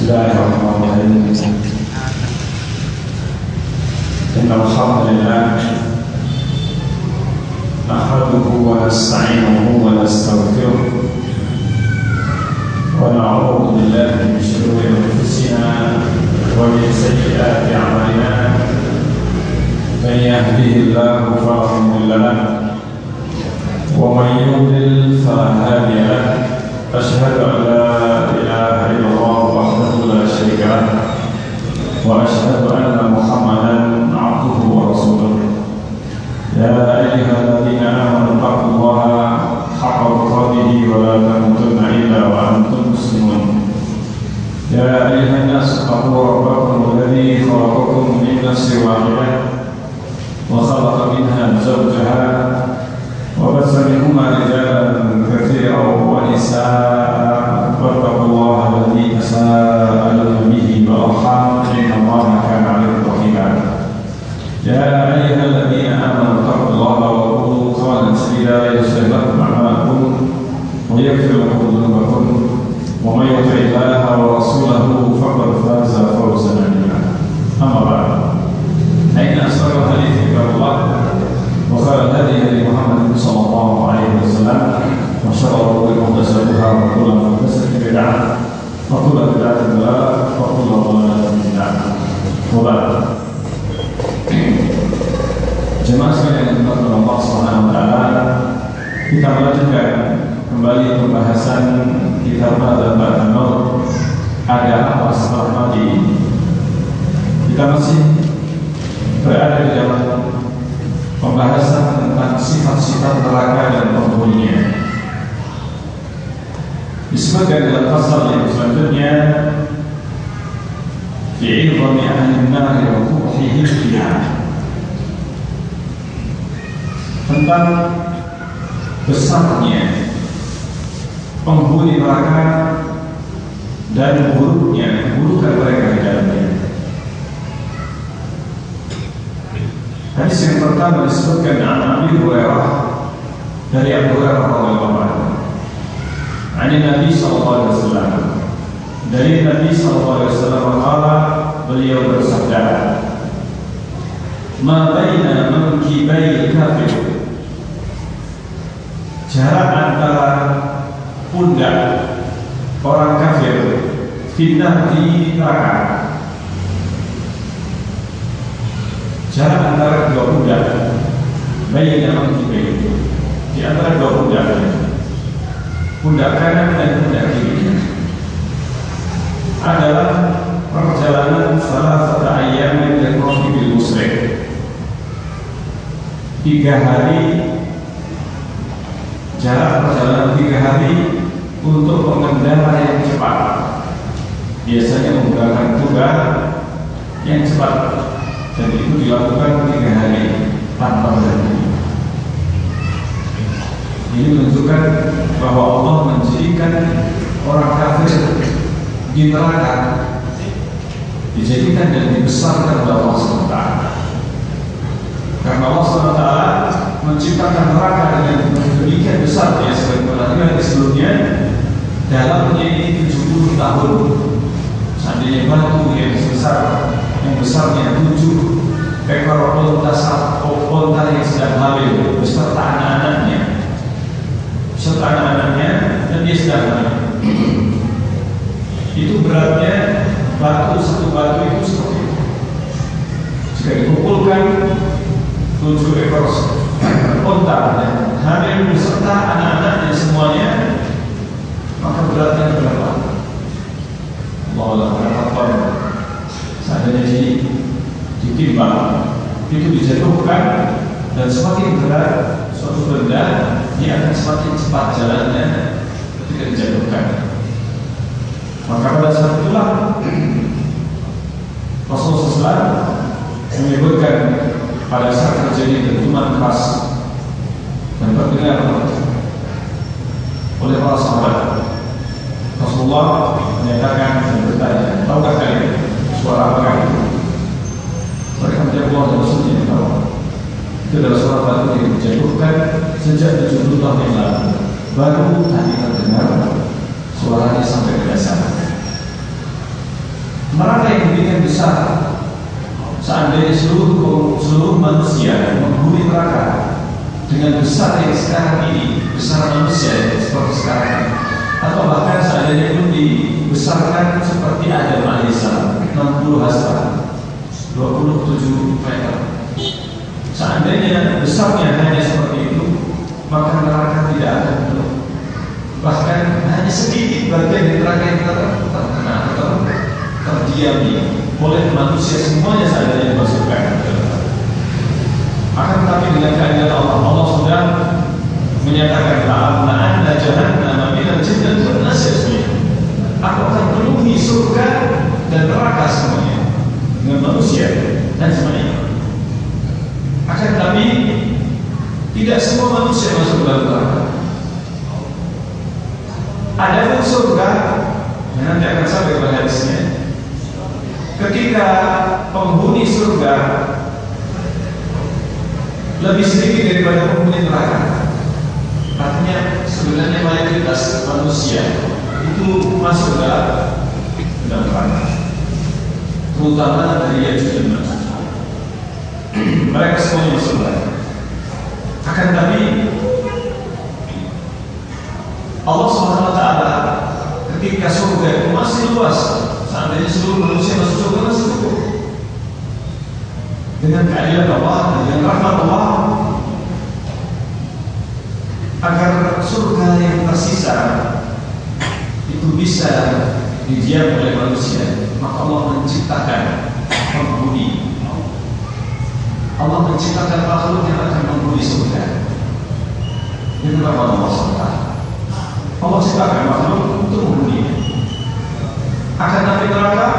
Bismillahirrahmanirrahim. Innal hamdalillah nahmaduhu wa nasta'inuhu wa nastaghfiruh wa na'udzu billahi min shururi anfusina wa min sayyiati a'malina. Man yahdihillahu fala mudilla lahu wa man yudlil fala hadiya lahu. Asyhadu an la ilaha illallah wahdahu la syarika lahu wa asyhadu anna Muhammadan abduhu wa rasuluh. Ya ayyuhalladzina amanu taqullaha haqqa tuqatih wa la tamutunna illa wa antum muslimun. Ya ayyuhan nas taqu rabbakum alladzi khalaqakum min nafsin wahidah wa khalaqa minha zawjaha wa bassa minhuma rijalan katsiran wa nisaa wattaqullaha alladzi tasaaluna bihi wal arham innallaha kana 'alaykum raqiba. Ya ayyuhalladzina amanu taqullaha wa qulu qawlan sadida yuslih lakum a'malakum wa yaghfir lakum dhunubakum wa may yuti'illaha wa rasulahu faqad faza fawzan 'azima. Amma ba'd. Inna asrarul hadiits kitabullah wa khairal hadi hadi Muhammad sallallahu alaihi wasallam wa syarrul umuri muhdatsatuha wa kullu muhdatsatin bid'ah wa kullu bid'atin dhalalah wa kullu dhalalatin fi an-nar. Wa ba'd. Jemaah sekalian yang dimuliakan Allah Subhanahu wa taala, kita melanjutkan kembali pembahasan kitab Ba'dal Maut, ada apa setelah mati. Kita masih berada di dalam pembahasan tentang sifat-sifat neraka dan penghuninya. Disebutkan dalam pasal yang selanjutnya, fi'idhami ahli an-nar wa qubhihim fiha, tentang besarnya penghuni neraka dan buruknya keburukan mereka di dalamnya. Hadis yang pertama disebutkan Abi Hurairah, dari Abu Hurairah radhiyallahu anhu, dari Nabi sallallahu alaihi wasallam, dari Nabi sallallahu alaihi wasallam, beliau bersabda, "Ma baina mankibai kafir," jarak antara pundak orang kafir fitnah di neraka, jarak antara dua pundak, baina mankibai, di antara dua pundak, pundak kanan dan pundak kiri, adalah perjalanan salah satu ayam yang bil musrik, 3 hari, jarak perjalanan 3 hari untuk pengendara yang cepat, biasanya menggunakan kuda yang cepat, dan itu dilakukan 3 hari tanpa berhenti. Ini menunjukkan bahwa Allah menjadikan orang kafir di neraka dijadikan dan dibesarkan oleh Allah SWT. Karena Allah SWT menciptakan neraka dengan demikian besar, ya, sebagaimana hadis sebelumnya, dalamnya ini 70 tahun. Seandainya batu yang besarnya 7 ekor onta yang sedang hamil beserta anak-anaknya, dan dia sedang hamil, itu beratnya satu batu itu seperti itu. Jika dikumpulkan 7 ekor onta dan hamil beserta anak-anaknya semuanya, maka beratnya berapa? Allah berapa ton? Seandainya ditimbang, itu dijatuhkan, dan semakin berat suatu benda, dia akan semakin cepat jalannya ketika dijatuhkan. Maka pada saat itulah Rasulullah SAW menyebutkan pada saat terjadi dentuman keras dan terdengar oleh para sahabat, Rasulullah menyatakan dan bertanya, "Tahukah kalian suara apa itu?" Mereka menjawab, "Allah dan Rasulnya yang tahu." Itu adalah suara batu yang dijatuhkan sejak 70 tahun yang lalu, baru tadi terdengar suaranya sampai ke dasar. neraka yang demikian besar, seandainya seluruh manusia menghuni neraka dengan besar yang sekarang ini, besar manusia seperti sekarang, atau bahkan seandainya pun dibesarkan seperti Adam alaihissalam 60 hasta 27 meter, seandainya besarnya hanya seperti itu, maka neraka tidak akan penuh. Bahkan hanya sedikit bagian di neraka yang terkena atau terdiami oleh manusia semuanya seandainya dimasukkan. Akan tetapi dengan keadilan Allah sudah menyatakan la'amna anna jahannama minal jinnati wan nasi ajma'in. Aku akan penuhi surga dan neraka semuanya dengan manusia dan semuanya. Akan tetapi tidak semua manusia masuk dalam neraka. Ada pun surga, yang nanti akan sampai pada hadisnya. Ketika penghuni surga lebih sedikit daripada penghuni neraka, artinya sebenarnya mayoritas manusia itu masuk dalam neraka, terutama dari Ya'juj dan Ma'juj. Mereka semuanya masuk neraka. Akan tapi Allah Subhanahu wa taala ketika surga itu masih luas, seandainya seluruh manusia masuk surga masih cukup. Dengan keadilan Allah, dengan rahmat Allah, agar surga yang tersisa itu bisa didiam oleh manusia, maka Allah menciptakan penghuni. Allah menciptakan makhluk yang akan menghuni surga. Itu rahmat Allah SWT. Allah ciptakan makhluk untuk menghuni. Akan tapi neraka,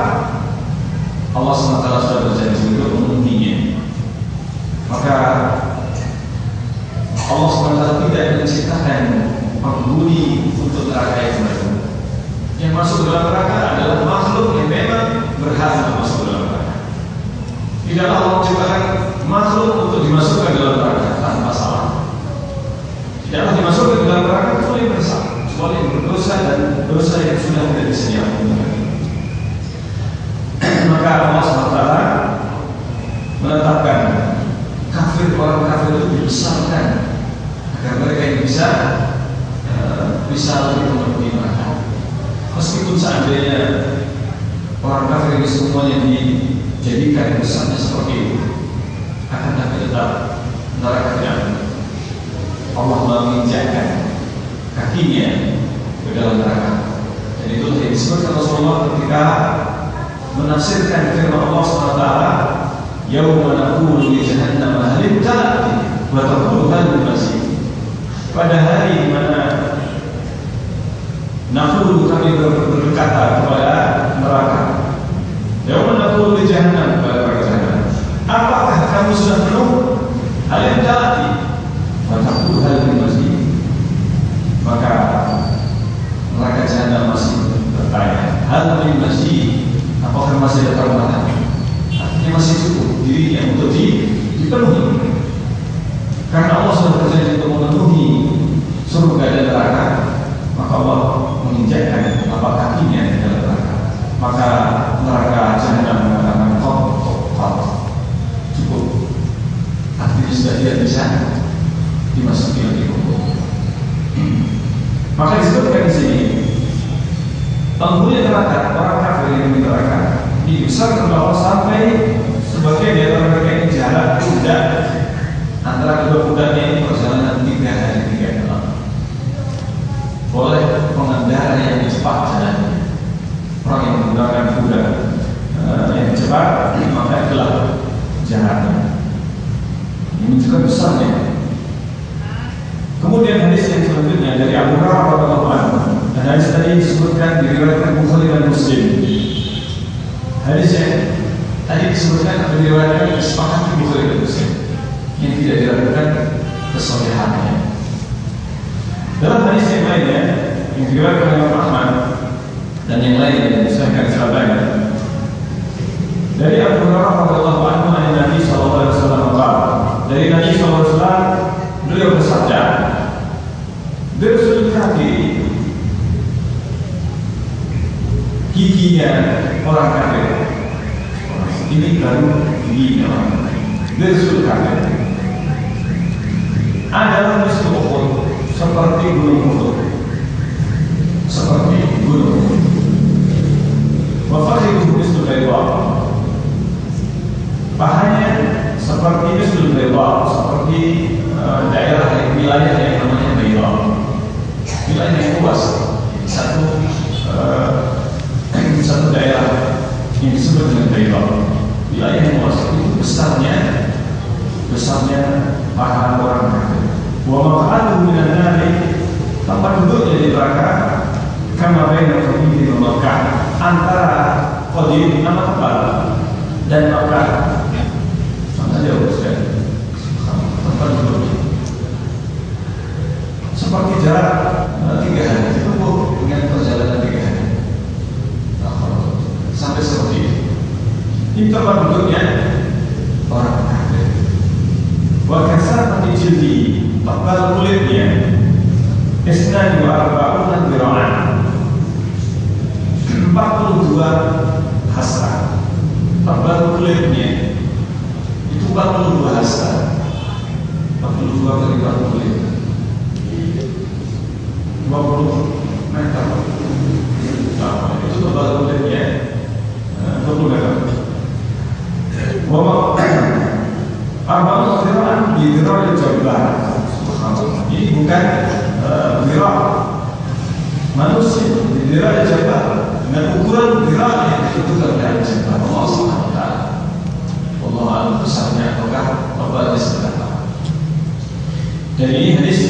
Allah SWT sudah berjanji untuk menghuninya. Maka Allah SWT tidak menciptakan penghuni untuk neraka yang baru. Yang masuk ke dalam neraka adalah makhluk yang memang berhak untuk masuk ke dalam neraka. Tidaklah Allah menciptakan makhluk untuk dimasukkan ke dalam neraka tanpa salah. Tidaklah dimasukkan ke dalam neraka kecuali bersalah, kecuali berdosa dan dosa yang sudah tidak bisa diampuni. Maka Allah SWT menetapkan kafir, orang kafir itu dibesarkan agar mereka yang bisa lebih memenuhi neraka. Meskipun seandainya orang kafir ini semuanya dijadikan besarnya seperti itu, akan tapi tetap neraka tidak. Allah menginjakkan kakinya ke dalam neraka. Dan itu yang disebutkan Rasulullah ketika menafsirkan firman Allah SWT, Yawma naqulu li jahannam hal imtala'ti wa taqulu hal min mazid. Pada hari di mana naqulu, kami berkata kepada neraka, Yawma naqulu li jahannam, kepada neraka jahannam, apakah kamu sudah penuh? Hal imtala'ti wa taqulu hal min mazid. Maka neraka jahannam masih bertanya, hal min mazid, apakah masih ada tambahan? Artinya masih cukup dirinya untuk dipenuhi. Karena Allah sudah berjanji untuk memenuhi surga dan neraka, maka Allah menginjakkan tapak kakinya di dalam neraka. Maka neraka jahannam mengatakan cukup. Artinya sudah tidak bisa dimasuki lagi. Maka disebutkan di sini, penghuni neraka, orang kafir yang di neraka, dibesarkan Allah sampai sebagian di antara mereka ini jalan pundak, antara kedua pundaknya ini perjalanan 3 hari 3 malam. Oleh pengendara yang cepat jalannya, orang yang menggunakan kuda yang cepat, maka itulah jalannya. Ini juga besarnya. Kemudian hadis yang selanjutnya dari Abu Hurairah radhiyallahu anhu. Dan hadis tadi disebutkan diriwayatkan Bukhari dan Muslim. Hadis yang tadi disebutkan diriwayatkan kesepakatan Bukhari dan Muslim yang tidak diragukan kesolehannya. Dalam hadis yang lainnya yang diriwayatkan oleh Imam Ahmad dan yang lainnya yang disahkan sahabatnya dari Abu Hurairah radhiyallahu anhu dari Nabi sallallahu alaihi wasallam, dari Nabi sallallahu alaihi wasallam, beliau bersabda, "Bersul kafir giginya orang kafir. Ini baru giginya orang kafir. Dirsul kafir. Adalah misal Uhud, seperti gunung Uhud, seperti gunung Uhud. Wafakhiruhu misal bayda, pahanya seperti misal bayda, seperti daerah wilayah yang namanya bayda, wilayah yang luas, satu daerah yang disebut dengan bayda, wilayah yang luas itu besarnya pahala orang kafir. Wa maq'aduhu minan nari, tempat duduknya di neraka kama baina Qadim wa Makkah, antara Qadim nama tempat dan Makkah sama jauh sekali tempat duduknya, seperti jarak 3 hari ditempuh dengan perjalanan 3 hari sampai seperti itu. Ini tempat duduknya orang kafir. Wa kasarati jildi, tebal kulitnya isnan wa arba'una dira'an, 42 hasta. Tebal kulitnya itu 42 hasta, 42 kali 40, 20 meter. Nah, itu tebal kulitnya 20 meter. Arba'un dira'an di dira'il jabbar. Ini bukan dira' manusia, di dira'il jabbar. Dengan ukuran dira'nya itu dira'il jabbar. Allah Subhanahu wa ta'ala. Allah alam besarnya ataukah tebalnya seberapa. Dan ini hadis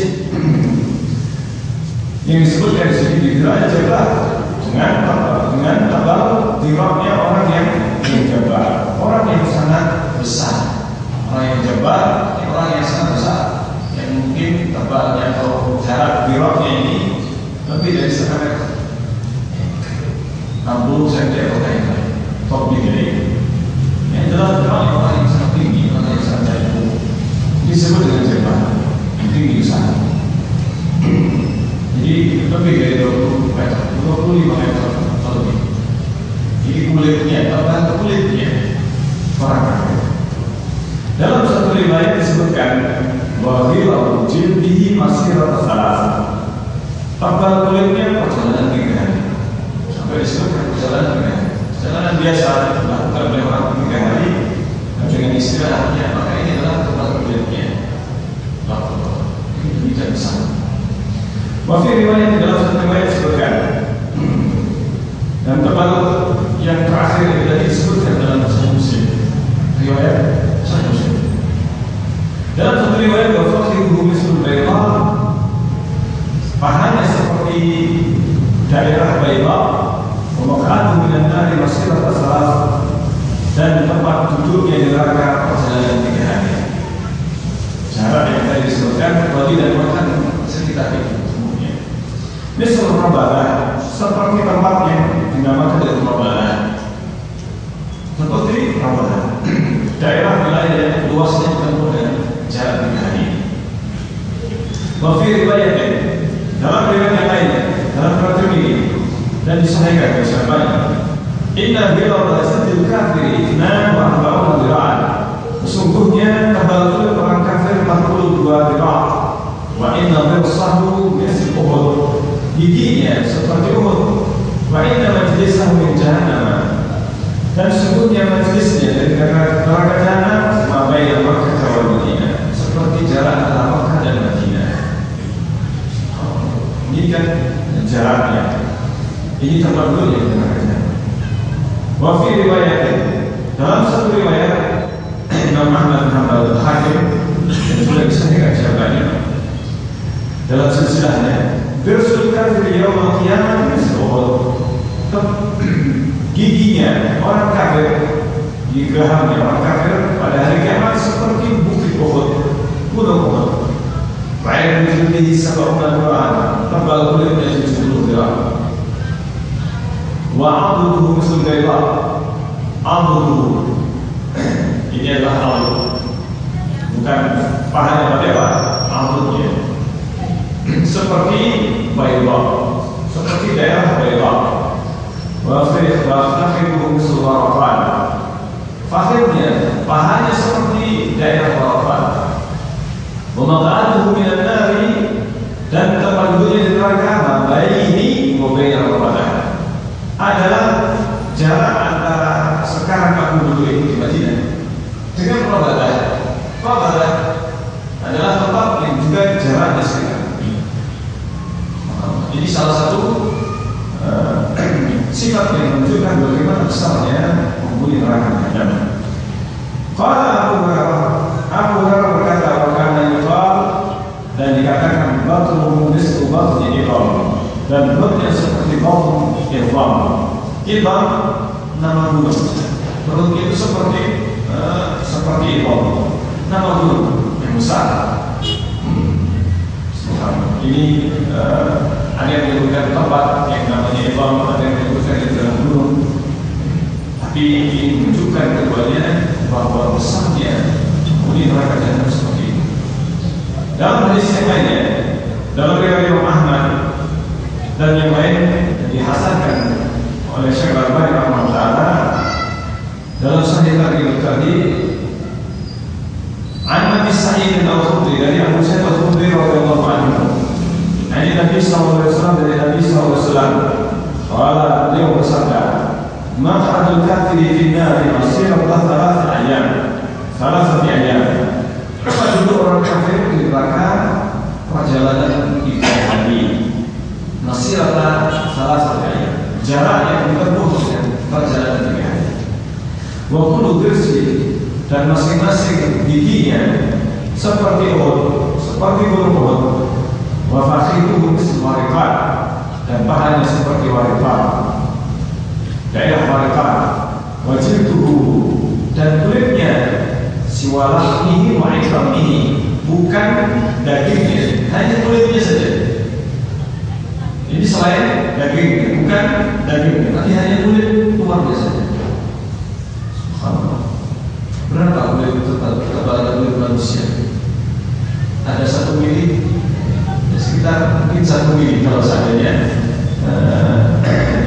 yang disebutkan di sini di dira'il jabbar, dengan tebal dira'nya orang yang jabbar, orang yang sangat besar. Orang yang jabar, orang yang sangat besar, yang mungkin tebalnya atau jarak diroknya ini lebih dari 1 meter, 60 cm atau yang lain, atau lebih dari itu. Yang jelas orang yang sangat tinggi, orang yang sangat jauh, disebut dengan jabar, yang tinggi besar. Jadi lebih dari 20 meter, 25 meter atau lebih. Jadi kulitnya, tebal kulitnya orang kafir. Dalam satu riwayat disebutkan bahwa ghilal jildihi masirata salas, tebal kulitnya perjalanan 3 hari. Sampai disebutkan perjalanan 3 hari. Perjalanan biasa dilakukan oleh orang 3 hari dengan istirahatnya, maka ini adalah tebal kulitnya. Ini tidak besar. Waktu riwayat dalam satu riwayat disebutkan, dan tebal yang terakhir tidak disebutkan dalam Sahih Muslim. Riwayat Sahih Muslim. Dalam satu riwayat wafakhiruhu misal bayda, pahanya seperti daerah bayda, wa maq'aduhu minan nari masirata salas, dan tempat duduknya di neraka perjalanan 3 hari. Jarak yang tadi disebutkan Qadim dan Makkah sekitar itu semuanya. Misal Rabalah, seperti tempat yang dinamakan dari Rabalah, seperti Rabalah, daerah wilayah yang luasnya ditempuh dengan jarak 3 hari. Wafi riwayat dalam riwayat yang lainnya, dalam peraturan ini dan disahihkan bersama inna ghilal asadil kafiri 42 dira'an, sesungguhnya tebal kulit orang kafir 42 dira'. Wa inna dhirsahu misl Uhud, giginya seperti Uhud. Wa inna majlisahu min jahannam, dan sesungguhnya majlisnya dari neraka jahannam ma baina Makkah wal Madinah, seperti jarak antara Makkah dan Madinah. Ini kan jaraknya. Ini tempat dulu yang neraka jahannam. Wa fi riwayat, dalam satu riwayat Imam Ahmad bin Hanbal Hakim dan juga disahihkan jawabannya dalam silsilahnya, dirsul kafir yaumil qiyamah misl Uhud, giginya orang kafir, gigi gerahamnya orang kafir pada hari kiamat seperti bukit Uhud, gunung Uhud. Baik menjadi sab'una dira'an, tebal kulitnya 70 dira'an. Wa 'aduduhu misl bayda, 'aduduhu ini adalah alud, bukan pahanya pada aludnya, seperti bayda, seperti daerah bayda. Wa fi adalah jarak antara sekarang aku dulu di Madinah dengan Rabadah. Rabadah adalah tempat yang juga jaraknya sekitar. Ini salah satu sifat yang menunjukkan bagaimana besarnya penghuni neraka jahanam. Qala Abu Hurairah berkata, "Wakana yuqal," dan dikatakan batnuhu mislu batni iqam, dan perutnya seperti batn iqam. Iqam nama gunung. Perut itu seperti iqam, nama gunung yang besar. Ini ada yang menyebutkan tempat yang namanya iqam, ada yang menyebutkan di dalam gunung. Tapi ini menunjukkan keduanya bahwa besarnya penghuni neraka jahanam seperti ini. Dalam hadis yang lainnya, dalam riwayat Imam Ahmad dan yang lain dihasankan oleh Syekh Al-Albani rahimahullah dalam Sahih Targhib tadi, an Abi Sa'id Al-Khudri, dari Abu Sa'id Al-Khudri radhiyallahu anhu, dari Nabi sallallahu alaihi wasallam, dari Nabi sallallahu alaihi wasallam, qala, beliau bersabda, "Maq'adul kafiri fi an-nar masirata thalathati ayyam." Tempat duduk orang kafir di neraka perjalanan 3 hari. Masirata thalathati ayyam, jarak yang ditempuh dengan perjalanan 3 hari. Wa kullu dirsi, dan masing-masing giginya seperti Uhud, seperti gunung Uhud. Wa fakhiruhu mislu Wariqat, dan pahanya seperti Wariqat, daerah Wariqat. Wa jilduhu, dan kulitnya siwalahmihi wa ikramihi, bukan dagingnya, hanya kulitnya saja. Ini selain dagingnya, bukan dagingnya, tapi hanya kulit luarnya saja. Subhanallah. Berapa kulit kepada kulit manusia? Ada 1 mili, sekitar mungkin 1 mili kalau seandainya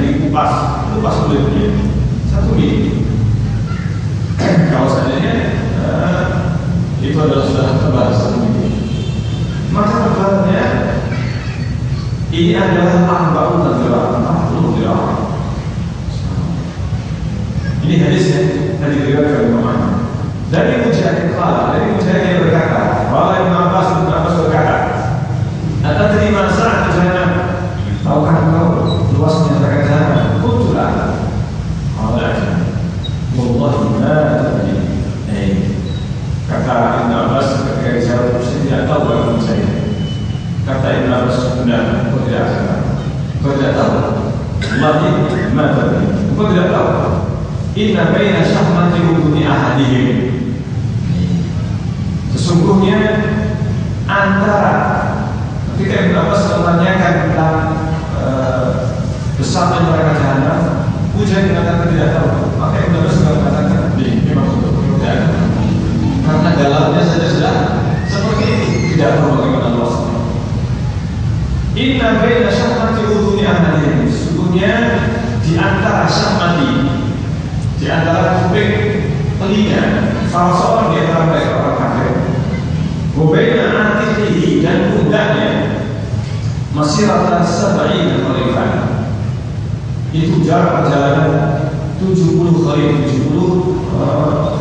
dikupas kulitnya 1 mili. Kalau seandainya itu adalah sudah tebal 1 mili, maka tebalnya ini adalah 40 dirham. Ini hadisnya dari riwayat Imam Ahmad. Dari Mujahid yang berkata, "Qala Ibnu Abbas berkata, ada terima saat jahanam, tahukah engkau luasnya neraka jahanam?" Qultulah, qala wallahi ma tadri. Kata Ibnu Abbas ketika dijawab, "Saya tidak tahu bagaimana saya." Kata Ibnu Abbas, "Benar, kau tidak tahu. Wallahi ma tadri, kau tidak tahu. Inna baina syahmati udhuni ahadihim." Sesungguhnya antara, ketika Ibnu Abbas menanyakan tentang besarnya neraka jahanam, Mujahid mengatakan tidak tahu. Maka Ibnu Abbas mengatakan, memang tidak ada. Karena dalamnya saja sudah seperti itu, tidak tahu bagaimana luasnya. Inna baina syahmati udhuni ahadihim, sesungguhnya di antara syahmati, di antara kuping telinga salah seorang di antara mereka orang kafir, wabaina atiqihi, dan pundaknya, masirata sab'ina khalifan, itu jarak perjalanan 70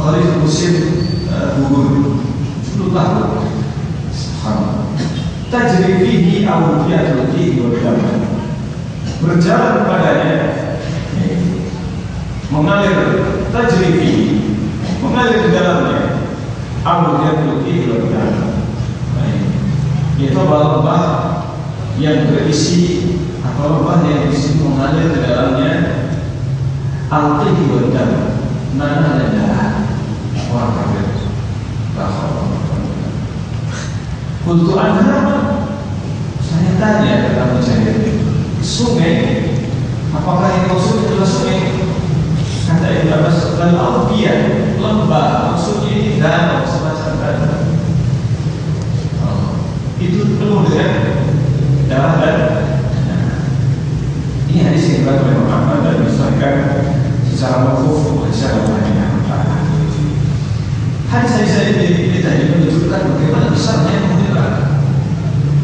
khalif musim gugur, 70 tahun. Tajri fihi awdiyatul fihi wa bidamah, berjalan padanya, mengalir, tajri fihi, mengalir di dalamnya, awdiyatul fihi wa bidamah, itu lembah yang berisi, atau lembah yang berisi mengalir di dalamnya al-fihi wa bidamah, nanah dan darah orang kafir. Untuk anda, saya tanya kepada Mujahid, sungai, apakah yang maksudnya adalah sungai? Kata Ibnu Abbas, al-awdiyah, lembah, maksudnya ini danau, semacam danau. Itu penuh dengan darah dan ini hadis yang diriwayatkan oleh Muhammad dan disahihkan secara mauquf oleh Syekh Al-Albani. Hadis ini tadi menunjukkan bagaimana besarnya penghuni neraka.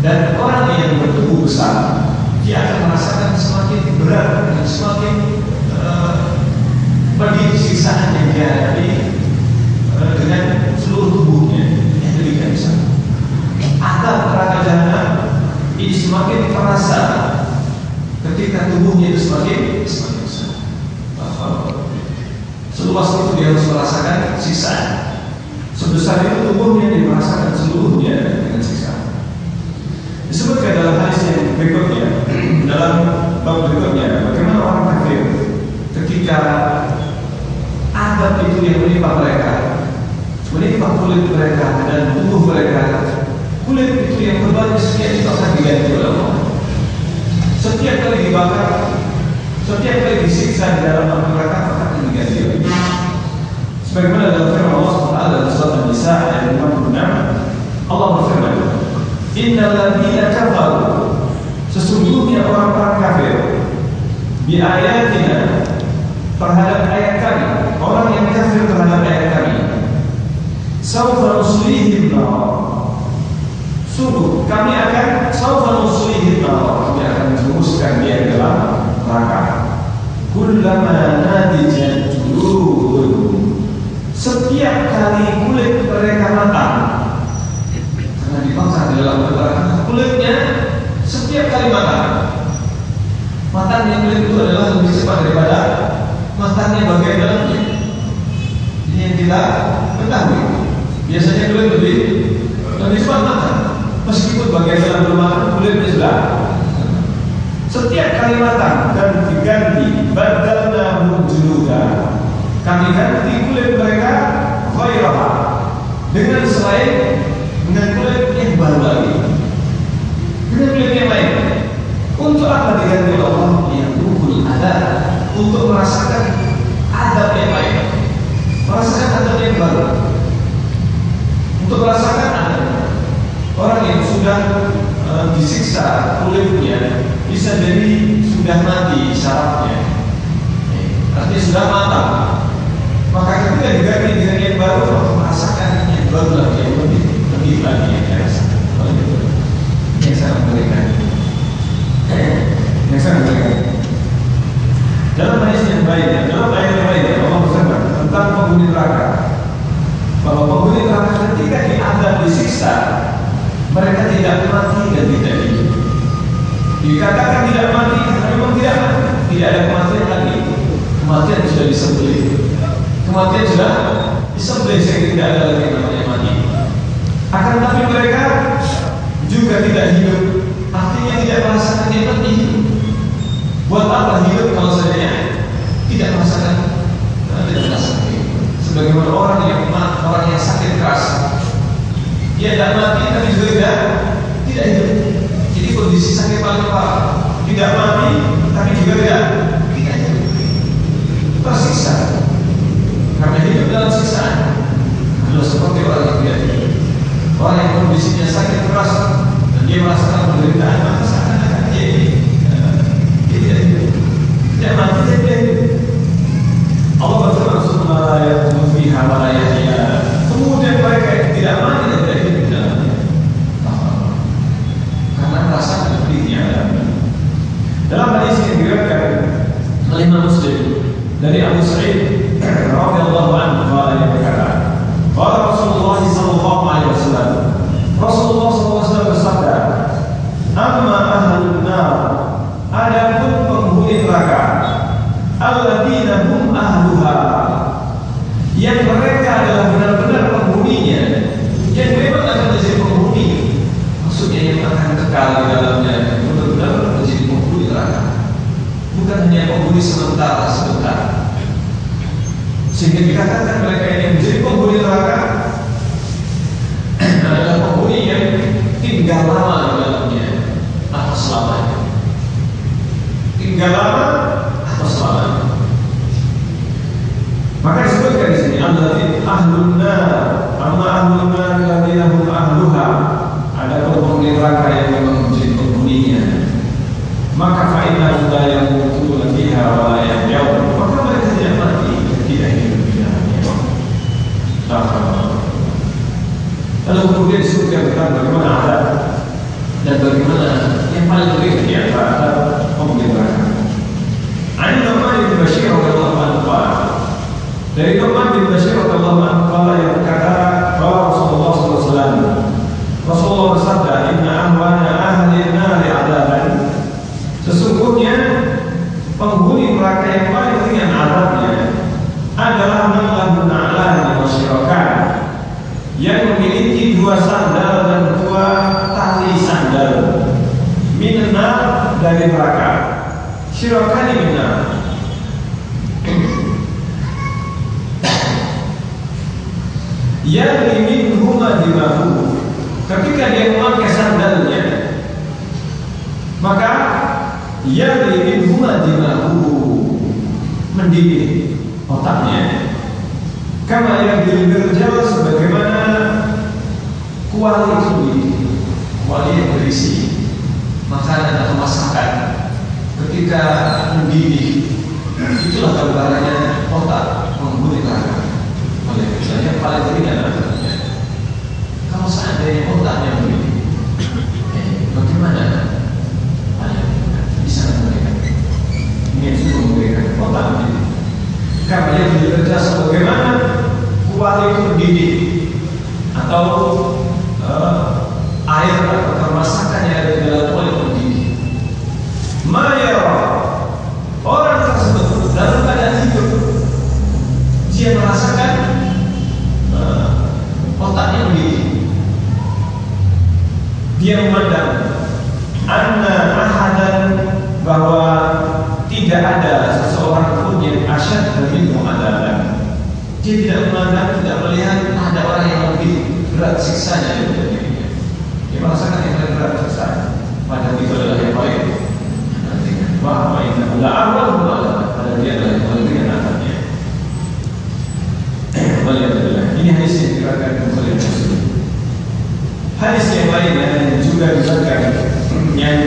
Dan orang yang bertubuh besar, dia akan merasakan semakin berat dan semakin seluas itu dia harus merasakan siksa. Sebesar itu tubuhnya dia merasakan seluruhnya dengan siksa. Disebutkan dalam hadis yang berikutnya, dalam bab berikutnya, bagaimana orang kafir ketika adab itu yang menimpa mereka, menimpa kulit mereka dan tubuh mereka. Kulit itu yang berbanyak sekian itu akan diganti oleh Allah. Setiap kali dibakar, setiap kali disiksa di dalam neraka akan diganti oleh Allah. Sebagaimana dalam firman Allah SWT dalam surat An-Nisa ayat 56, Allah berfirman, Innal ladzina kafaru, sesungguhnya orang-orang kafir, bi ayatina, terhadap ayat kami, orang yang kafir terhadap ayat kami, sawfa nuslihim nar, sungguh kami akan sawfa nuslihim nar, kami akan menjerumuskan dia dalam neraka. Kullama nadijat juluduhum, setiap kali kulit mereka matang, karena dipaksa di dalam neraka, kulitnya setiap kali matang. Matangnya kulit itu adalah lebih cepat daripada matangnya bagian dalamnya. Ini yang kita ketahui. Biasanya kulit lebih cepat matang. Meskipun bagian dalam belum matang, kulitnya sudah. Setiap kali matang dan diganti, badalnahum juludan, kami ganti kulit mereka ghairaha, dengan selain dengan kulit yang baru lagi, dengan kulit yang lain. Untuk apa diganti oleh Allah? Yang rukul adab, untuk merasakan adab yang lain, merasakan adab yang baru, untuk merasakan adab. Orang yang sudah disiksa kulitnya bisa jadi sudah mati syaratnya, artinya sudah matang. Maka ketika diganti dengan yang baru, untuk merasakan yang baru lagi, yang lebih lagi yang saya rasakan. Yang saya memberikan, yang saya memberikan. Dalam hadis yang lainnya, dalam ayat yang lainnya, Allah berfirman tentang penghuni neraka, bahwa penghuni neraka ketika diadab, disiksa, mereka tidak mati dan tidak hidup. Dikatakan tidak mati karena memang tidak mati, tidak ada kematian lagi. Kematian sudah disembelih, kematian sudah disembelih sehingga tidak ada lagi yang namanya mati. Akan tetapi mereka juga tidak hidup, artinya tidak merasakan nikmat hidup. Buat apa hidup kalau saja tidak merasakan, tidak merasakan hidup? Sebagaimana orang yang sakit keras, dia tidak mati tapi juga tidak hidup. Jadi kondisi sakit paling parah, tidak mati tapi juga tidak hidup, tersiksa. Karena hidup dalam siksaan adalah seperti orang yang tidak hidup. Orang yang kondisinya sakit keras dan dia merasakan penderitaan, maka seakan-akan dia tidak hidup, tidak mati dan tidak hidup. Allah berfirman, "Summa la yamutu fiha wa la yahya." Kemudian mereka yang tidak mati dan tidak hidup dalamnya, karena merasakan pedihnya. Dalam hadis yang diriwayatkan oleh Imam Muslim dari Abu Sa'id radhiyallahu anhu, yang berkata, qala Rasulullah sallallahu alaihi wasallam, Rasulullah sallallahu alaihi wasallam bersabda, amma ahlun nar, adapun penghuni neraka, alladzina hum ahluha, yang mereka adalah benar-benar penghuninya, yang memang akan menjadi penghuni, maksudnya yang akan kekal di dalamnya, benar-benar menjadi penghuni neraka, bukan hanya penghuni sebentar. Sehingga dikatakan mereka yang menjadi penghuni neraka adalah penghuni yang tinggal lama di dalamnya atau selamanya. Tinggal lama atau selamanya. Maka disebutkan di sini alladzina ahlun nar, amma ahlun nar alladzina hum ahluha, ada penghuni neraka yang memang menjadi penghuninya. Maka fa inna la yamutu fiha wa la yahya, maka mereka tidak mati, tidak hidup di dalamnya. Lalu kemudian disebutkan tentang bagaimana adab dan bagaimana yang paling penting di antara adab penghuni neraka. An Nu'man bin Bashir radhiyallahu anhu, dari Nu'man bin Bashir radhiyallahu anhu yang berkata, bahwa Rasulullah sallallahu alaihi wasallam, Rasulullah bersabda, inna ahwana ahli an-nar adaban, sesungguhnya penghuni neraka yang paling ringan adabnya adalah yadri minhuma dimahu, ketika dia memakai sandalnya, maka yadri minhuma dimahu, mendidih otaknya. Kama yadri berjal, sebagaimana kuali itu mendidih. Kuali yang berisi makanan atau masakan ketika mendidih, itulah gambarannya otak menghuni neraka. Oleh misalnya paling ringan adalah kalau seandainya otaknya mendidih, bagaimana bisa memberikan? Ini juga memberikan otak mendidih. Karena dia bekerja sebagaimana kuali itu mendidih, atau air atau masakan yang ada di dalam kuali mendidih. Maya orang tersebut dalam keadaan hidup, dia merasakan otaknya mendidih. Dia memandang anna ahadan, bahwa tidak ada seseorang pun yang asyad minhu adaban. Dia tidak memandang, tidak melihat ada orang yang lebih berat siksanya daripada dirinya. Dia merasakan yang paling berat siksanya, padahal itu adalah yang paling wah, inna la awal mu'ala, pada dia adalah yang paling ringan azabnya. Waliyadillah. Ini hadis yang diriwayatkan oleh Muslim. Hadis yang lainnya yang juga diriwayatkan, yang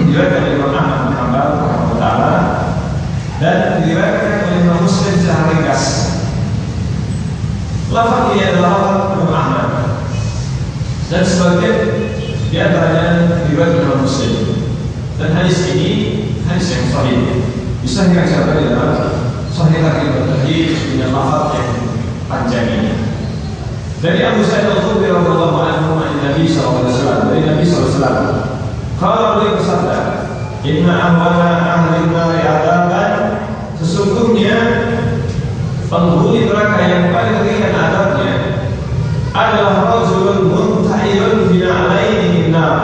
diriwayatkan oleh Imam Ahmad bin Hanbal rahimahullah, dan diriwayatkan oleh Imam Muslim secara ringkas. Lafaz ini adalah lafaz Imam Ahmad, dan sebagian di antaranya diriwayatkan oleh Muslim. Dan hadis ini hadis yang sahih, bisa dikatakan di dalam Sahih Al-Bukhari dengan lafaz yang panjang ini. Dari Abu Sa'id Al-Khudri radhiyallahu anhu an Nabi sallallahu alaihi wasallam, dari Nabi sallallahu alaihi wasallam, kalau beliau bersabda, inna ahwana ahli an-nari adaban, sesungguhnya penghuni neraka yang paling ringan adabnya adalah rajulun muntahirun bina'alaini min nar,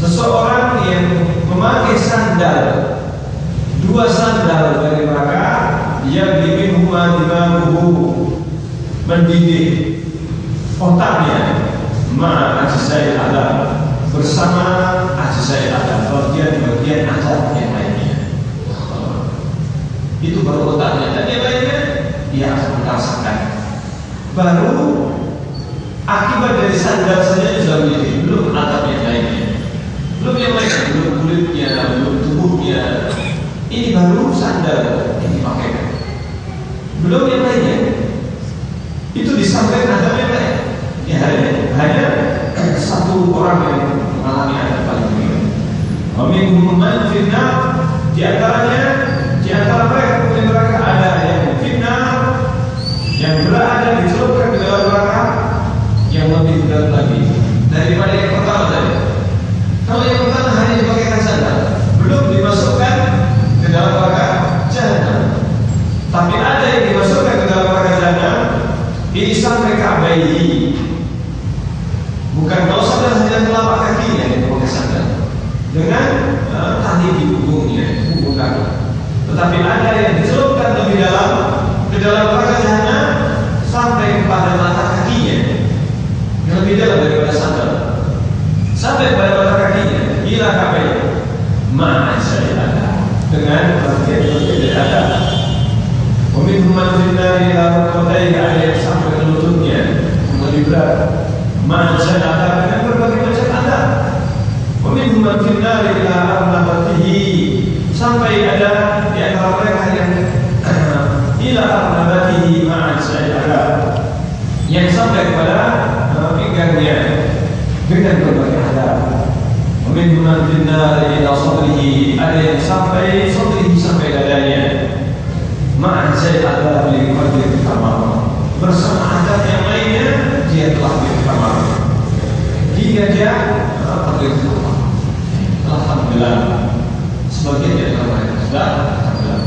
seseorang yang memakai sandal, dua sandal dari neraka, yang diminhuma dimamuhu, mendidih otaknya, ma'a ajzai adab, bersama ajzai adab, bagian-bagian adab yang lainnya. Itu baru otaknya, dan yang lainnya dia akan merasakan. Baru akibat dari sandal saja sudah mendidih, belum adab yang lainnya, belum yang lainnya, belum kulitnya, belum tubuhnya. Ini baru sandal yang dipakai, belum yang lainnya. Itu disampaikan adab yang lain. Ya, hanya satu orang yang mengalami adab paling ringan. Minhum man finnar, di antara mereka di neraka ada yang finnar, yang berada dicelupkan ke dalam neraka, yang lebih berat lagi daripada yang pertama tadi. Kalau yang pertama hanya dipakaikan sandal, belum dimasukkan ke dalam neraka jahanam. Tapi ada yang dimasukkan ke dalam neraka jahanam, ini sampai ka'baihi. Bukan kalau sandal hanya telapak kakinya yang dipakai sandal, dengan tali di punggung kaki. Tetapi ada yang dicelupkan lebih dalam ke dalam neraka jahanam sampai kepada mata kakinya, yang lebih dalam daripada sandal, sampai pada mata kakinya. Ila ka'baihi ma'a syai'ata, dengan bagian-bagian ada. Waminhum man finnari ila rukbatayhi, ada yang sampai ke lututnya, lebih berat. Ma'a syai'ata, dengan berbagai macam adab. Waminhum man finnari ila arnabatihi, sampai ada di antara mereka yang ila arnabatihi ma'a syai'ata, yang sampai kepada pinggangnya dengan berbagai adab. Waminhum man finnari ila sadrihi, ada yang sampai sadrihi, sampai dadanya. Ma'a syai'ata li qadri tamam, bersama adab yang lainnya dia telah berkamar. Dia qadri tamam. Alhamdulillah, sebagian dari mereka sudah alhamdulillah.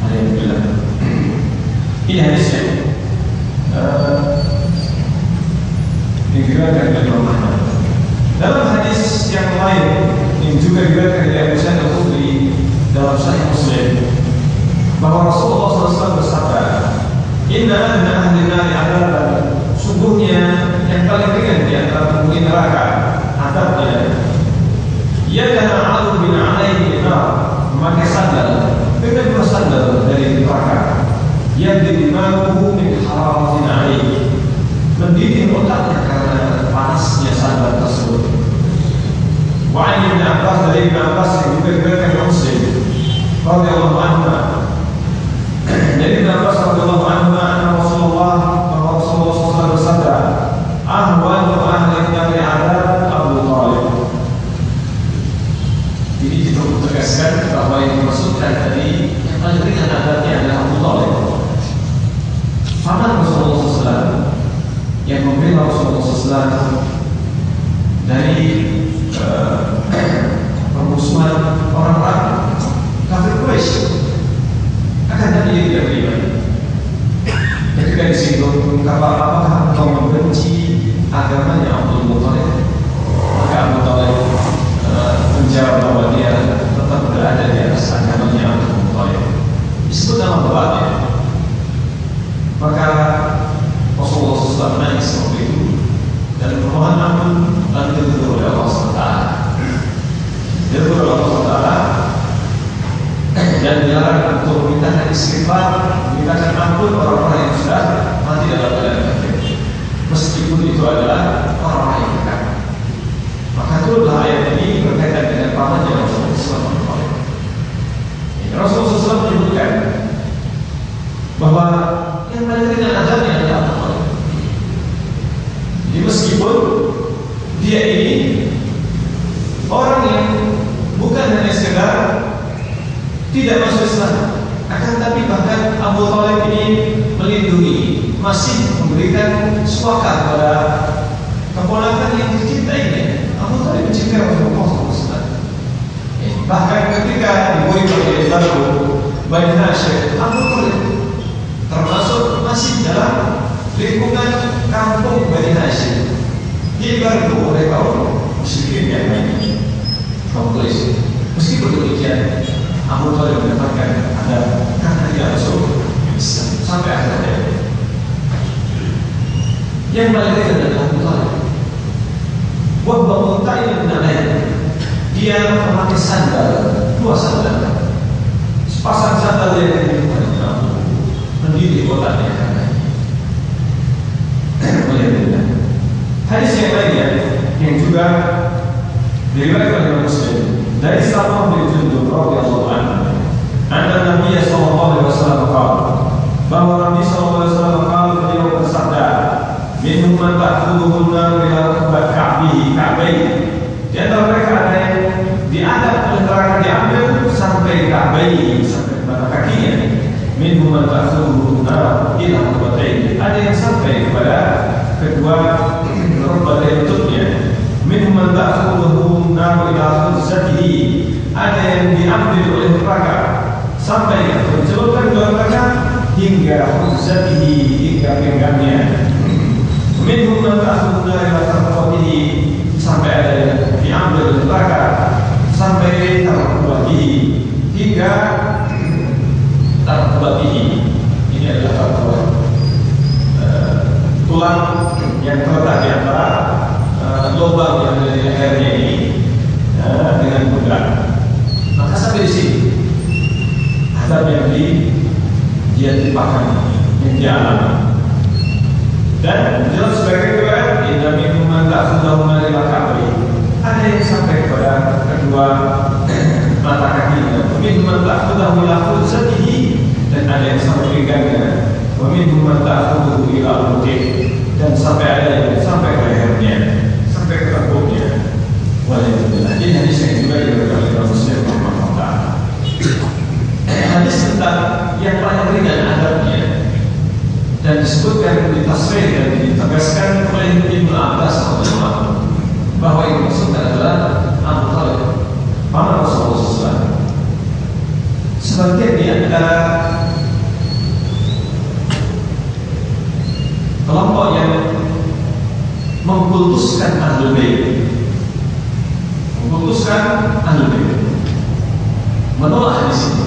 Alhamdulillah. Ini hadisnya diriwayatkan oleh Imam Ahmad. Dalam hadis yang lain yang juga diriwayatkan oleh Abu Sa'id Al-Khudri dalam Sahih Muslim, bahwa Rasulullah SAW bersabda, Inna adna ahli nari adaban, sungguhnya yang paling ringan di antara penghuni neraka adabnya yadana alu bin alaihi nar, memakai sandal dengan dua sandal dari neraka yang didimamuhu min haratin alaihi, mendidih otaknya karena panasnya sandal tersebut. Wa'an Ibn Abbas, dari Ibn Abbas yang juga diberikan Muslim radhiyallahu anhu, dari Ibn Abbas radhiyallahu anhu, Rasulullah SAW bersabda, ahwanu ahli nari adab Abu Talib. Ini juga menegaskan bahwa yang dimaksudkan tadi yang paling ringan adabnya adalah Abu Talib, paman Rasulullah SAW, yang membela Rasulullah SAW dari permusuhan orang-orang kafir Quraisy. Akan tapi dia tidak beriman. Ketika disinggung, apakah engkau membenci agamanya Abdul Muthalib? Maka Abu Talib menjawab bahwa dia tetap berada di atas agamanya Abdul Muthalib. Disebut nama bapaknya. Maka Rasulullah SAW menangis waktu itu dan memohon ampun, lalu ditegur oleh Allah SWT. Ditegur oleh Allah SWT dan dilarang untuk memintakan istighfar, memintakan ampun orang-orang yang sudah mati dalam keadaan kafir, meskipun itu adalah orang-orang yang dekat. Maka turunlah ayat ini berkaitan dengan pamannya Rasulullah SAW. Rasulullah SAW menyebutkan bahwa yang paling ringan adabnya adalah Abu Talib. Jadi meskipun dia ini orang yang bukan hanya sekedar tidak masuk Islam, akan tapi bahkan Abu Talib ini melindungi, masih memberikan suaka kepada keponakan yang dicintainya. Abu Talib mencintai Rasulullah SAW. Bahkan ketika diberi oleh Bani Hashim, Abu Talib termasuk masih dalam lingkungan kampung Bani Hashim, dibantu oleh kaum musyrikin yang lain, kaum Quraisy. Meskipun demikian, Abu Talib mendapatkan ada karena dia masuk Islam sampai akhirnya. Yang paling dekat adalah Abu Talib. Wahwa munta'in nalain, dia memakai sandal, dua sandal, sepasang sandal yang mendidih otaknya karena hadis yang lainnya yang juga diriwayatkan oleh Muslim dari Samurah bin Jundub radhiyallahu anhu, anna Nabi sallallahu alaihi wasallam qala, bahwa Nabi sallallahu alaihi wasallam qala, beliau bersabda, minhum man ta'khudhuhu an-nar ila ka'bayn, di antara mereka ada yang diadab oleh neraka diambil sampai ka'bayn, sampai mata kakinya. Minhum man ta'khudhuhu an-nar ila rukbatayn, ada yang sampai kepada kedua rukbatai lututnya. Minhum man ta'khudhuhu an-nar ila khuzzatihi, ada yang diambil oleh neraka sampai mencelupkan dua neraka hingga khuzzatihi, hingga pinggangnya. Minhum man ta'khudhuhu an-nar ila tarqatihi, sampai ada yang diambil oleh neraka sampai tarqatihi, hingga tarqatihi. Ini adalah tarqat, tulang yang terletak di antara lubang yang ada di lehernya ini dengan pundak. Maka sampai di sini azab yang dia timpakan, yang dia alami. Dan jelas sebagai riwayat, inna minhum man ta'khudhuhu an-nar ila ka'bayn, ada yang sampai kepada kedua mata kakinya. Minhum man ta'khudhuhu ila khuzzatihi, dan ada yang sampai pinggangnya. Wa minhum man ta'khudhuhu ila unuqihi, dan sampai ada yang sampai ke lehernya, sampai ke tengkuknya. Walhamdulillah. Ini hadis yang juga diriwayatkan oleh Muslim rahimahullah. Hadis tentang yang paling ringan adabnya, dan disebutkan di tasrih dan ditegaskan oleh Ibnu Abbas bahwa yang maksudnya adalah Abu Talib, paman Rasulullah SAW. Sebagian di antara kelompok yang mengkultuskan Ahlul Bait, menolak hadis ini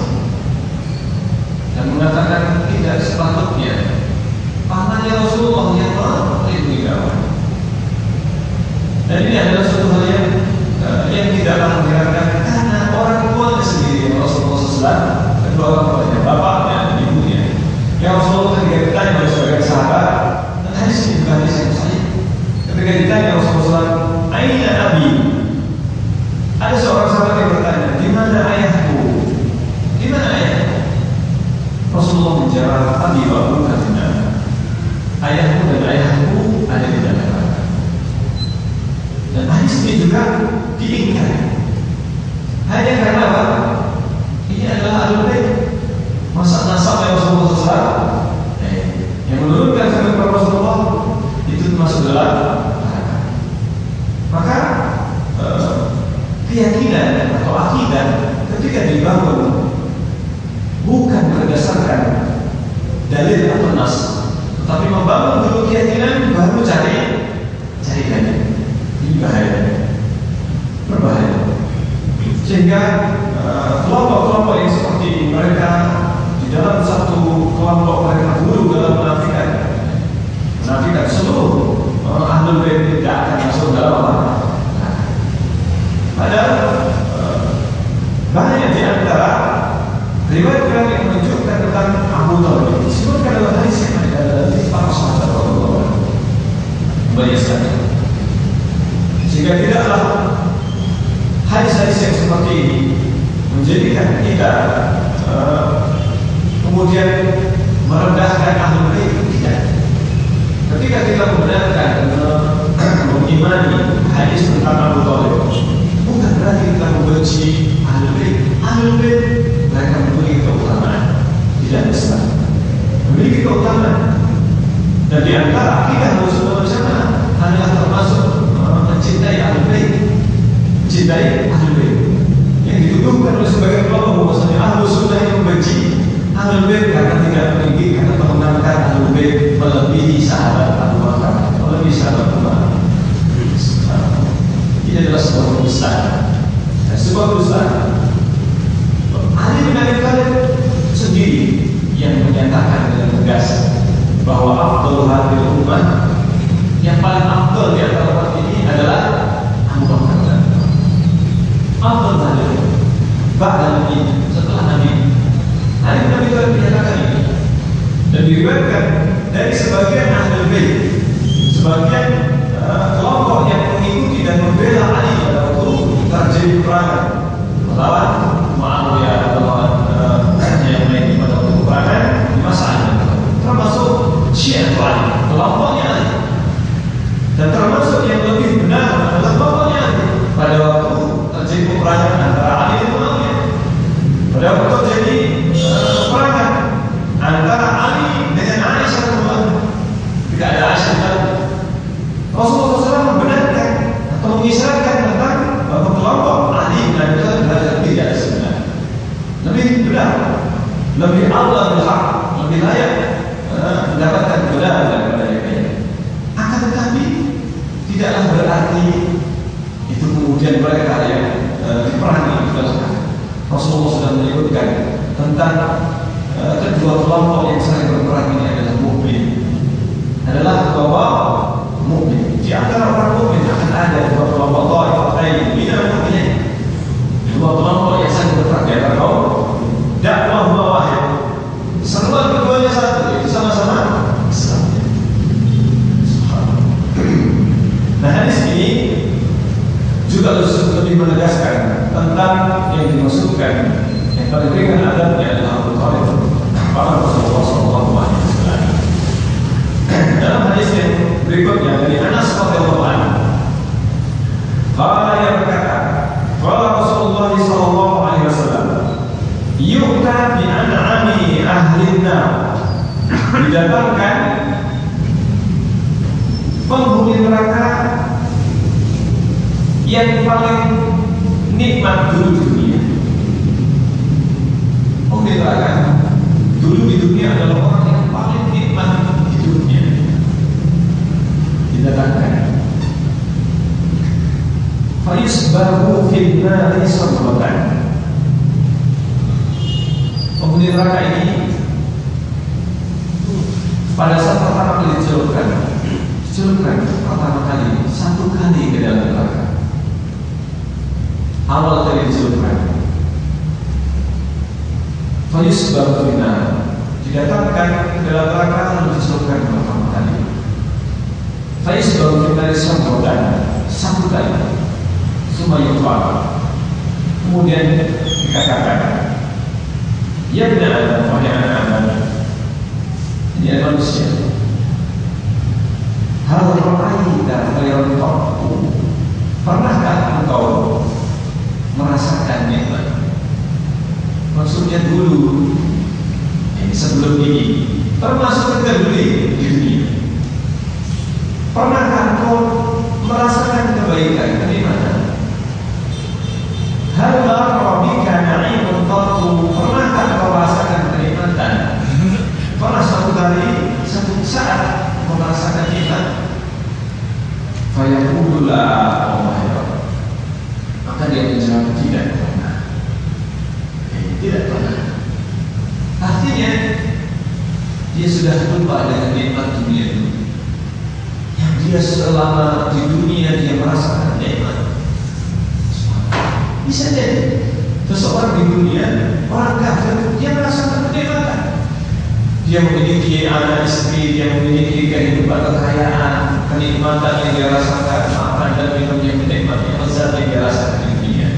dan mengatakan tidak sepatutnya Islam, kedua orang tuanya, bapaknya, ibunya. Yang Rasulullah ketika ditanya oleh sebagian sahabat, dan hadis ini bukan hadis yang sahih. Ketika ditanya Rasulullah, "Aina abi?" Ada seorang sahabat yang bertanya, "Di mana ayahku? Di mana ayahku?" Rasulullah menjawab, "Abi wa abuka finnar." Ayahku dan ayahku ada di dalam neraka. Dan hadis ini juga diingkari. Hanya karena apa? Ini adalah Ahlul Bait. Masa nasab yang Rasulullah SAW yang menurunkan kepada Rasulullah itu masuk dalam neraka. Maka keyakinan atau akidah ketika dibangun bukan berdasarkan dalil atau nas, tetapi membangun dulu keyakinan baru cari dalil. Ini bahaya, berbahaya. Sehingga kelompok-kelompok yang seperti mereka di dalam satu kelompok mereka buruk dalam menafikan seluruh Ahlul Bait tidak akan masuk dalam apa? Padahal banyak di antara riwayat yang menunjukkan tentang Abu Thalib disebutkan dalam hadis yang ada dalam para sahabat Rasulullah banyak sekali. Sehingga tidaklah hadis-hadis yang seperti ini menjadikan kita kemudian merendahkan Ahlul Bait. Tidak. Ketika kita membenarkan mengimani hadis tentang Abu Thalib, bukan berarti kita membenci Ahlul Bait. Ahlul Bait mereka memiliki keutamaan di dalam Islam, memiliki keutamaan. Dan di antara akidah Rasulullah SAW adalah termasuk mencintai Ahlul Bait. Cintai Ahlul Bait yang dituduhkan oleh sebagian kelompok bahwasanya Ahlus Sunnah yang membenci Ahlul Bait karena tidak meninggikan atau mengangkat Ahlul Bait melebihi sahabat Abu Bakar, melebihi sahabat Umar. Ini adalah sebuah kedustaan. Sebuah kedustaan. Ali bin Abi Thalib sendiri yang menyatakan dengan tegas bahwa afdal hadhihi ummah, yang paling afdal di antara umat ini adalah Abu Bakar. Afdal hadhihi ba'da Nabi, setelah Nabi. Ali bin Abi Thalib menyatakan ini dan diriwayatkan dari sebagian Ahlul Bait, sebagian kelompok yang mengikuti dan membela Ali pada waktu terjadi peperangan melawan Muawiyah, melawan yang lain pada waktu peperangan di masa Ali, termasuk Syiah Ali, kelompoknya Ali, dan termasuk yang lebih benar adalah kelompoknya Ali pada waktu terjadi peperangan antara Ali dan Muawiyah, pada waktu terjadi peperangan antara Ali dengan Aisyah radhiyallahu. Tidak ada Aisyah dan Rasulullah SAW membenarkan atau mengisyaratkan tentang bahwa kelompok Ali dan Abi Thalib tidak sebenarnya, lebih benar, lebih Allah berhak, lebih layak mendapatkan kebenaran daripada yang lain. Akan tetapi tidaklah berarti itu kemudian mereka yang diperangi. Rasulullah sudah menyebutkan tentang kedua kelompok yang saling berperang ini adalah mukmin, adalah kelompok mukmin. Di antara orang mukmin akan ada dua kelompok ta'ifatain minal mukminin, dua kelompok yang saling berperang di antara kaum. Dakwah wahid, seruan keduanya satu, itu sama-sama Islam. Nah, hadis ini juga lebih menegaskan tentang yang dimaksudkan yang paling ringan adabnya adalah Abu Thalib para Rasulullah SAW. Dalam hadis yang berikutnya dari Anas radhiyallahu anhu, qala, yang berkata, qala Rasulullah SAW, yu'ta bi an'ami ahli an-nar, didatangkan penghuni neraka yang paling nikmat dulu di dunia. Penghuni neraka dulu di dunia adalah orang yang paling nikmat di dunia. Didatangkan fayusbahu fil nari sabatan. Penghuni neraka ini pada saat pertama kali dicelupkan pertama kali satu kali ke dalam neraka. Awal kali dicelupkan Fayusbaru finnar, didatangkan ke dalam neraka lalu dicelupkan pertama kali. Fayusbaru finnar satu kali, Sumayufar, kemudian dikatakan, ya benar, wahai anak-anak, ini adalah manusia. Hal ra'aita khairan qattu, pernahkah engkau merasakan nikmat? Maksudnya dulu, sebelum ini, termasuk terdahulu di dunia. Pernahkah engkau merasakan kebaikan, kenikmatan? Hal marra bika na'imun qattu, pernahkah engkau merasakan kenikmatan? Pernah satu kali, satu saat merasakan nikmat? Fayaqulu la, maka dia menjawab tidak pernah. Tidak pernah. Artinya dia sudah lupa dengan nikmat dunia itu. Yang dia selama di dunia dia merasakan nikmat. Bisa jadi seseorang di dunia, orang kafir, dia merasakan kenikmatan. Dia memiliki anak istri, dia memiliki kehidupan kekayaan, kenikmatan yang dia rasakan, makan dan minum yang nikmat, yang lezat yang dia rasakan di dunia.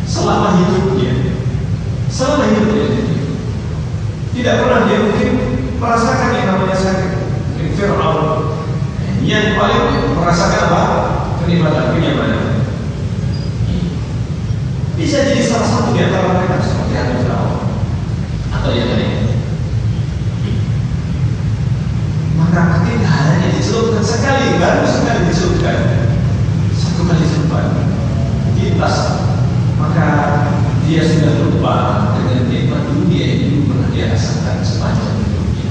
Selama hidupnya, tidak pernah dia mungkin merasakan yang namanya sakit. Fir'aun yang paling merasakan apa? Kenikmatan, kenyamanan. Bisa jadi salah satu di antara mereka seperti Fir'aun atau yang lain. Maka ketika hanya dicelupkan sekali, baru sekali dicelupkan, satu kali celupkan, ditas, maka dia sudah lupa dengan nikmat dunia yang dulu pernah dia rasakan sepanjang hidupnya.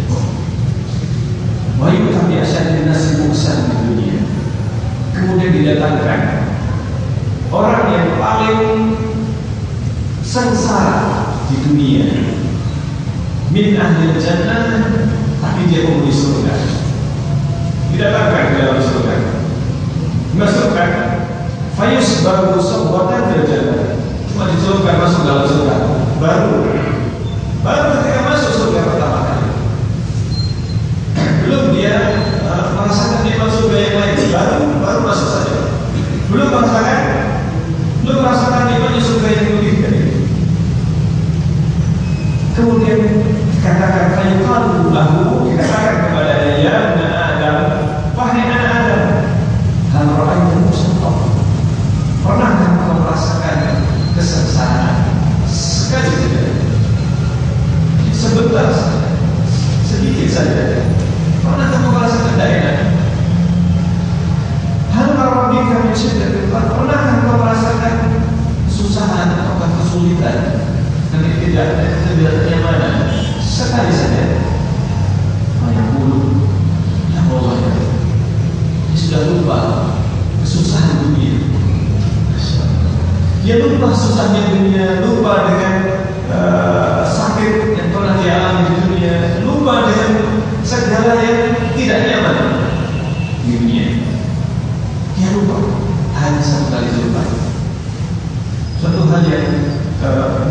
Wahyu kami asyadin nasi muksan di dunia. Kemudian didatangkan orang yang paling sengsara di dunia, min ahli jannah, tapi dia penghuni surga. Didatangkan ke dalam surga, masukkan fayusbaru sawwatan fil jannah, cuma dicelupkan masuk dalam surga. Baru ketika masuk surga pertama kali, belum dia merasakan nikmat surga yang lain, baru masuk saja, belum merasakan nikmatnya surga yang lebih dari itu. Kemudian dikatakan fayuqalu lahu, dikatakan kepadanya, ya ibna Adam, wahai anak Adam, hal ra'aita musaqqa, pernahkah kau merasakan kesengsaraan sekali saja, sebentar saja, sedikit saja? Pernahkah kau merasakan tidak enak? Hal rabbika min syiddatil qatr, pernahkah kau merasakan kesusahan atau kesulitan dan ketidaknyamanan sekali saja? Mayaqulu, ya Allah, dia sudah lupa kesusahan dunia. Dia lupa susahnya dunia, lupa dengan sakit yang pernah dia alami di dunia, lupa dengan segala yang tidak nyaman di dunia. Dia lupa, hanya satu kali lupa. Suatu hal yang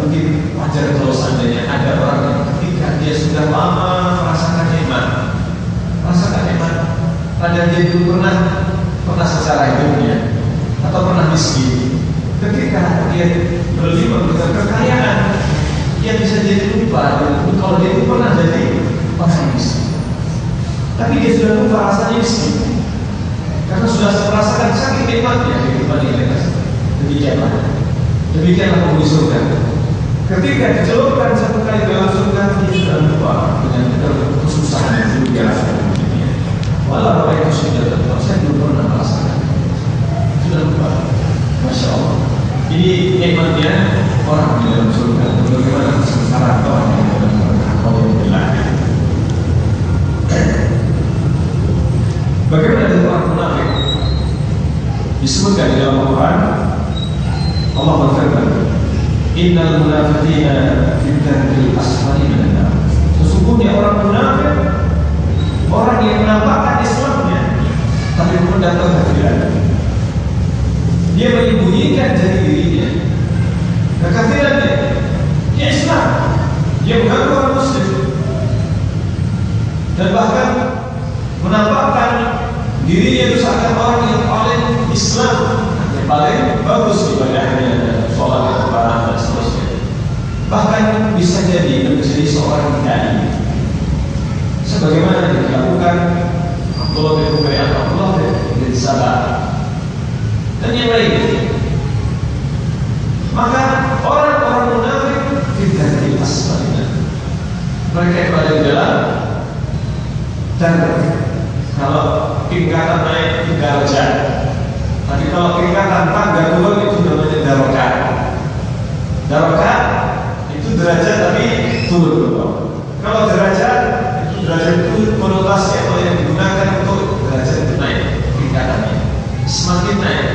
mungkin wajar kalau seandainya ada orang yang ketika dia sudah lama merasakan nikmat, padahal dia dulu pernah secara hidupnya atau pernah miskin. Ketika dia berlimpah dengan kekayaan, dia bisa jadi lupa kalau dia itu pernah jadi orang miskin. Tapi dia sudah lupa rasanya miskin karena sudah merasakan sakit nikmatnya kehidupan ini. Demikianlah penghuni surga. Ketika dicelupkan satu kali dalam surga, dia sudah lupa dengan kesusahan yang dulu dia rasakan di dunia. Walau apa itu sudah terbuat, saya belum pernah merasakan, sudah lupa. Masya Allah. Ini nikmatnya orang di dalam surga. Bagaimana kesengsaraan orang yang di dalam surga? Alhamdulillah. Bagaimana dengan orang munafik? Disebutkan di dalam Al-Quran, Allah berfirman, innal munafiqina fi darkil asfali minan nar. Sesungguhnya orang munafik, orang yang menampakkan Islamnya tapi mendatang kekafiran. Dia menyembunyikan dari dirinya kekafirannya. Dia Islam, dia mengganggu orang muslim dan bahkan menampakkan dirinya itu seakan orang yang paling Islam, yang paling bagus ibadahnya dan sholat dan seterusnya. Bahkan bisa jadi menjadi seorang dai, sebagaimana yang dilakukan Abdullah bin Ubay, Abdullah bin Salam dan yang lainnya. Maka orang-orang munafik tidak asma'ina, mereka itu ada di dalam dan kalau tingkatan naik itu darajat, tapi kalau tingkatan tangga turun itu namanya darokat. Darokat itu derajat tapi turun. Kalau derajat itu konotasi atau yang digunakan untuk derajat itu naik tingkatannya. Semakin naik